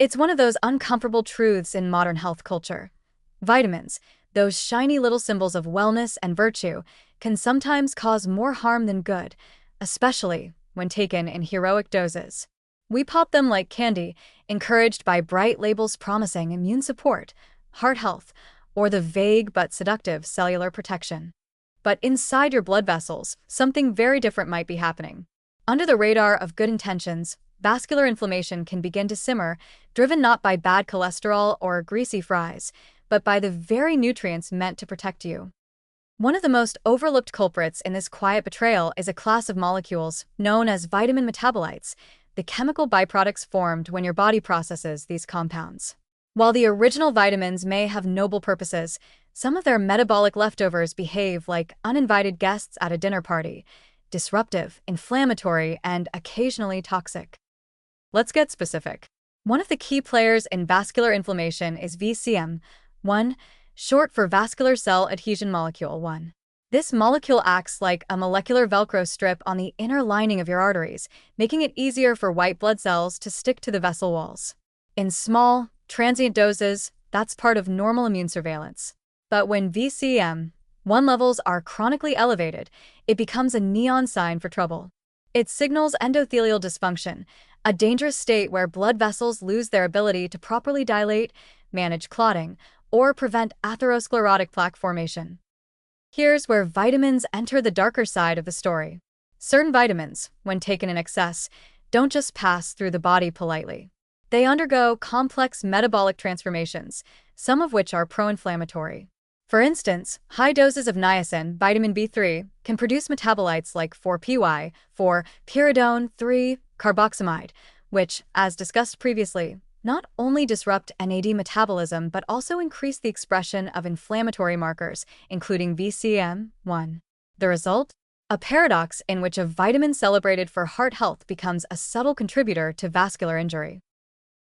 It's one of those uncomfortable truths in modern health culture. Vitamins, those shiny little symbols of wellness and virtue, can sometimes cause more harm than good, especially when taken in heroic doses. We pop them like candy, encouraged by bright labels promising immune support, heart health, or the vague but seductive cellular protection. But inside your blood vessels, something very different might be happening. Under the radar of good intentions, vascular inflammation can begin to simmer, driven not by bad cholesterol or greasy fries, but by the very nutrients meant to protect you. One of the most overlooked culprits in this quiet betrayal is a class of molecules known as vitamin metabolites, the chemical byproducts formed when your body processes these compounds. While the original vitamins may have noble purposes, some of their metabolic leftovers behave like uninvited guests at a dinner party, disruptive, inflammatory, and occasionally toxic. Let's get specific. One of the key players in vascular inflammation is VCM1, short for vascular cell adhesion molecule 1. This molecule acts like a molecular Velcro strip on the inner lining of your arteries, making it easier for white blood cells to stick to the vessel walls. In small, transient doses, that's part of normal immune surveillance. But when VCM1 levels are chronically elevated, it becomes a neon sign for trouble. It signals endothelial dysfunction, a dangerous state where blood vessels lose their ability to properly dilate, manage clotting, or prevent atherosclerotic plaque formation. Here's where vitamins enter the darker side of the story. Certain vitamins, when taken in excess, don't just pass through the body politely. They undergo complex metabolic transformations, some of which are pro-inflammatory. For instance, high doses of niacin, vitamin B3, can produce metabolites like 4-PY, 4-pyridone 3 carboxamide, which, as discussed previously, not only disrupt NAD metabolism but also increase the expression of inflammatory markers, including VCM1. The result? A paradox in which a vitamin celebrated for heart health becomes a subtle contributor to vascular injury.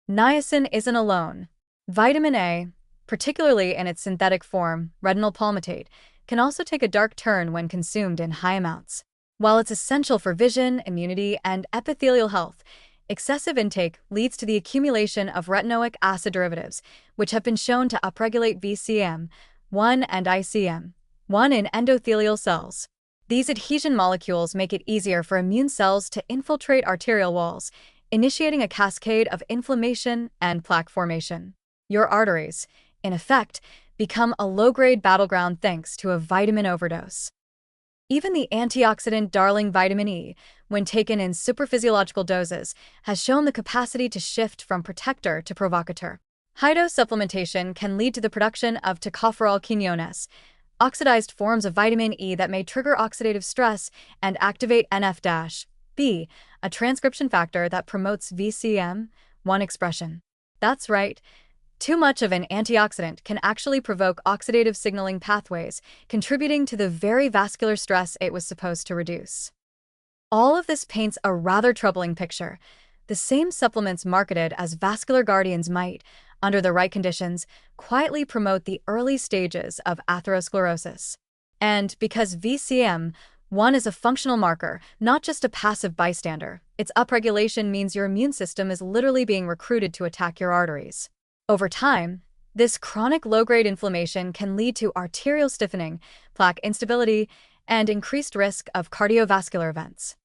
Niacin isn't alone. Vitamin A, particularly in its synthetic form, retinol palmitate, can also take a dark turn when consumed in high amounts. While it's essential for vision, immunity, and epithelial health, excessive intake leads to the accumulation of retinoic acid derivatives, which have been shown to upregulate VCM1 and ICM1 in endothelial cells. These adhesion molecules make it easier for immune cells to infiltrate arterial walls, initiating a cascade of inflammation and plaque formation. Your arteries, in effect, become a low-grade battleground thanks to a vitamin overdose. Even the antioxidant darling vitamin E, when taken in supraphysiological doses, has shown the capacity to shift from protector to provocateur. High-dose supplementation can lead to the production of tocopherol quinones, oxidized forms of vitamin E that may trigger oxidative stress and activate NF-B, a transcription factor that promotes VCM1 expression. That's right. Too much of an antioxidant can actually provoke oxidative signaling pathways, contributing to the very vascular stress it was supposed to reduce. All of this paints a rather troubling picture. The same supplements marketed as vascular guardians might, under the right conditions, quietly promote the early stages of atherosclerosis. And because VCM1 is a functional marker, not just a passive bystander, its upregulation means your immune system is literally being recruited to attack your arteries. Over time, this chronic low-grade inflammation can lead to arterial stiffening, plaque instability, and increased risk of cardiovascular events.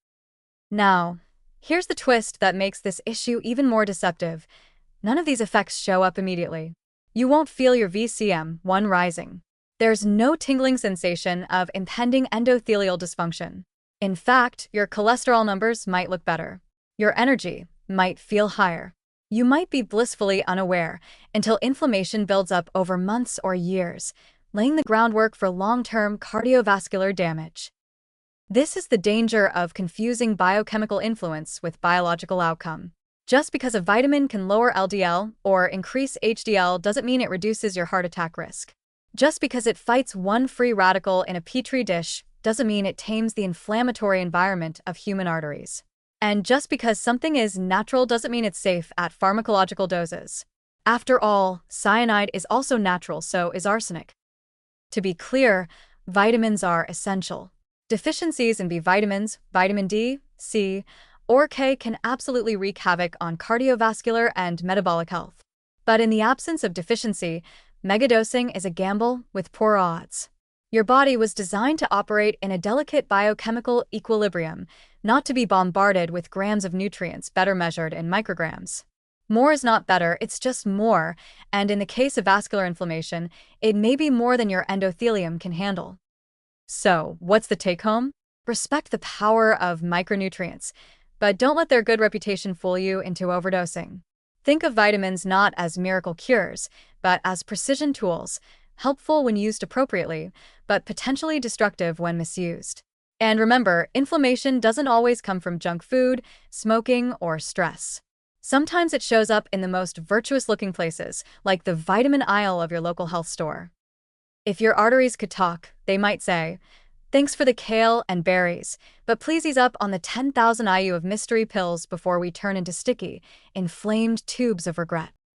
Now, here's the twist that makes this issue even more deceptive. None of these effects show up immediately. You won't feel your VCM1 rising. There's no tingling sensation of impending endothelial dysfunction. In fact, your cholesterol numbers might look better. Your energy might feel higher. You might be blissfully unaware until inflammation builds up over months or years, laying the groundwork for long-term cardiovascular damage. This is the danger of confusing biochemical influence with biological outcome. Just because a vitamin can lower LDL or increase HDL doesn't mean it reduces your heart attack risk. Just because it fights one free radical in a petri dish doesn't mean it tames the inflammatory environment of human arteries. And just because something is natural doesn't mean it's safe at pharmacological doses. After all, cyanide is also natural, so is arsenic. To be clear, vitamins are essential. Deficiencies in B vitamins, vitamin D, C, or K can absolutely wreak havoc on cardiovascular and metabolic health. But in the absence of deficiency, megadosing is a gamble with poor odds. Your body was designed to operate in a delicate biochemical equilibrium, not to be bombarded with grams of nutrients better measured in micrograms. More is not better, it's just more, and in the case of vascular inflammation, it may be more than your endothelium can handle. So, what's the take-home? Respect the power of micronutrients, but don't let their good reputation fool you into overdosing. Think of vitamins not as miracle cures, but as precision tools, helpful when used appropriately, but potentially destructive when misused. And remember, inflammation doesn't always come from junk food, smoking, or stress. Sometimes it shows up in the most virtuous-looking places, like the vitamin aisle of your local health store. If your arteries could talk, they might say, "Thanks for the kale and berries, but please ease up on the 10,000 IU of mystery pills before we turn into sticky, inflamed tubes of regret."